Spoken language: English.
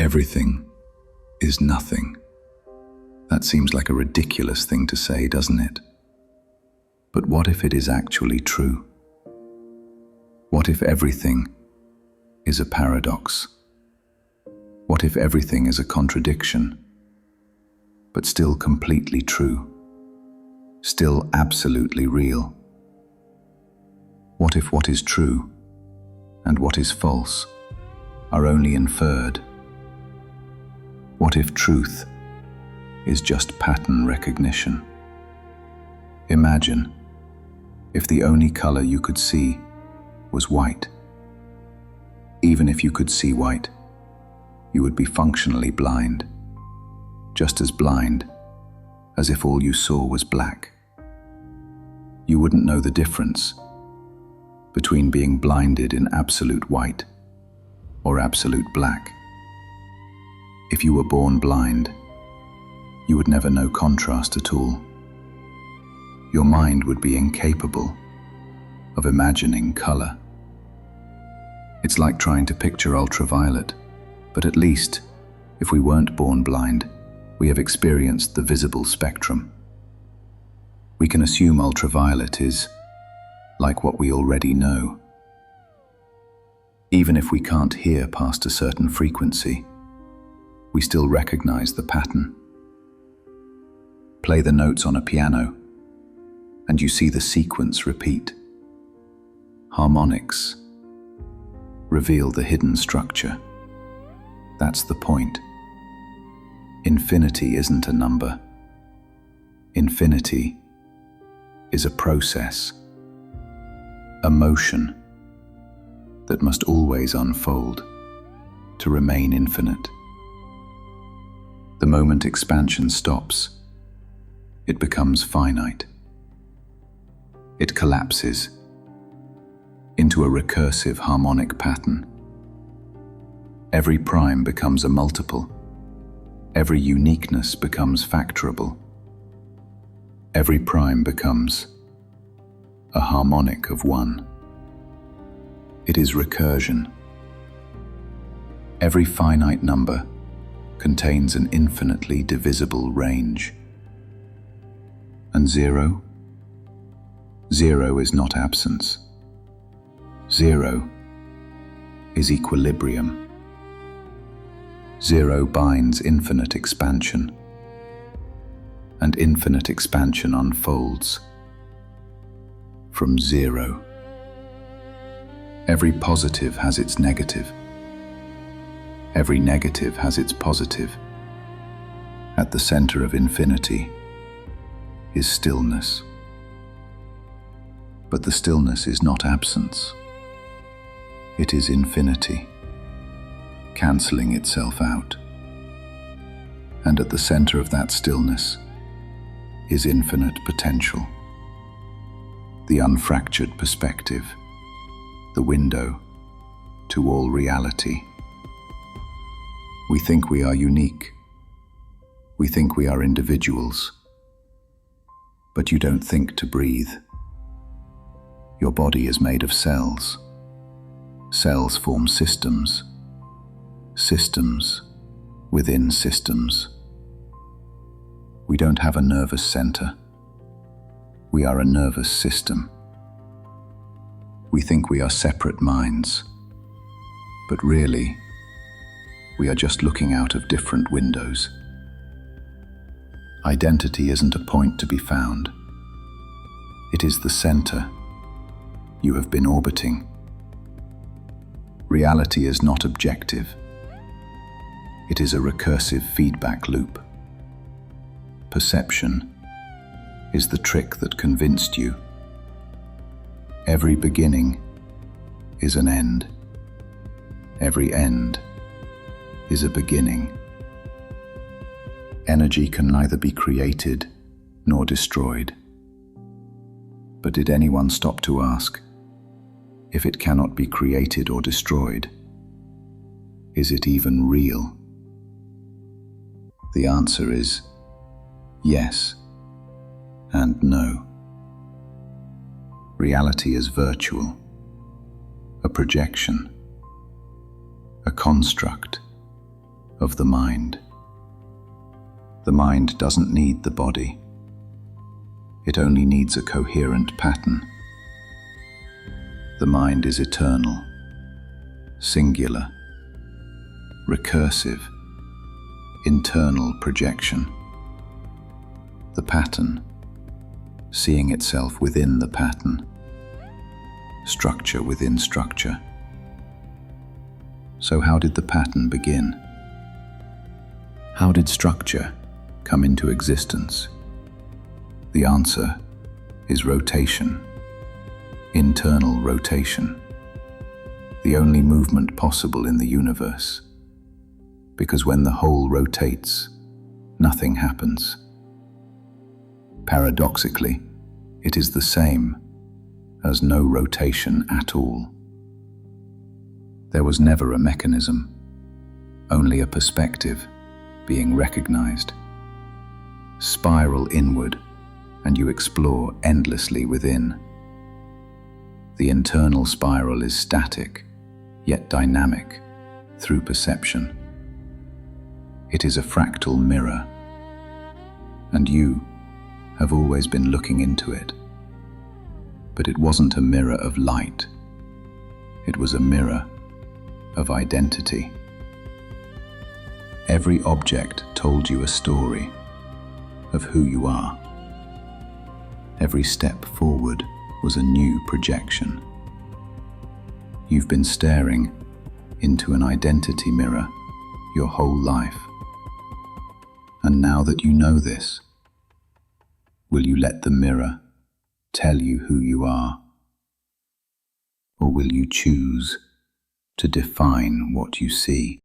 Everything is nothing. That seems like a ridiculous thing to say, doesn't it? But what if it is actually true? What if everything is a paradox? What if everything is a contradiction, but still completely true, still absolutely real? What if what is true and what is false are only inferred? What if truth is just pattern recognition? Imagine if the only color you could see was white. Even if you could see white, you would be functionally blind, just as blind as if all you saw was black. You wouldn't know the difference between being blinded in absolute white or absolute black. If you were born blind, you would never know contrast at all. Your mind would be incapable of imagining color. It's like trying to picture ultraviolet, but at least, if we weren't born blind, we have experienced the visible spectrum. We can assume ultraviolet is like what we already know. Even if we can't hear past a certain frequency, we still recognize the pattern. Play the notes on a piano, and you see the sequence repeat. Harmonics reveal the hidden structure. That's the point. Infinity isn't a number. Infinity is a process, a motion that must always unfold to remain infinite. The moment expansion stops, it becomes finite. It collapses into a recursive harmonic pattern. Every prime becomes a multiple. Every uniqueness becomes factorable. Every prime becomes a harmonic of one. It is recursion. Every finite number contains an infinitely divisible range. And zero? Zero is not absence. Zero is equilibrium. Zero binds infinite expansion, and infinite expansion unfolds from zero. Every positive has its negative. Every negative has its positive. At the center of infinity is stillness. But the stillness is not absence. It is infinity, cancelling itself out. And at the center of that stillness is infinite potential, the unfractured perspective, the window to all reality. We think we are unique. We think we are individuals. But you don't think to breathe. Your body is made of cells. Cells form systems. Systems within systems. We don't have a nervous center. We are a nervous system. We think we are separate minds, but really, we are just looking out of different windows. Identity isn't a point to be found. It is the center you have been orbiting. Reality is not objective. It is a recursive feedback loop. Perception is the trick that convinced you. Every beginning is an end. Every end is a beginning. Energy can neither be created nor destroyed. But did anyone stop to ask, if it cannot be created or destroyed, is it even real? The answer is yes and no. Reality is virtual, a projection, a construct of the mind. The mind doesn't need the body. It only needs a coherent pattern. The mind is eternal, singular, recursive, internal projection. The pattern, seeing itself within the pattern, structure within structure. So how did the pattern begin? How did structure come into existence? The answer is rotation, internal rotation, the only movement possible in the universe. Because when the whole rotates, nothing happens. Paradoxically, it is the same as no rotation at all. There was never a mechanism, only a perspective being recognized. Spiral inward, and you explore endlessly within. The internal spiral is static, yet dynamic, through perception. It is a fractal mirror, and you have always been looking into it. But it wasn't a mirror of light. It was a mirror of identity. Every object told you a story of who you are. Every step forward was a new projection. You've been staring into an identity mirror your whole life. And now that you know this, will you let the mirror tell you who you are? Or will you choose to define what you see?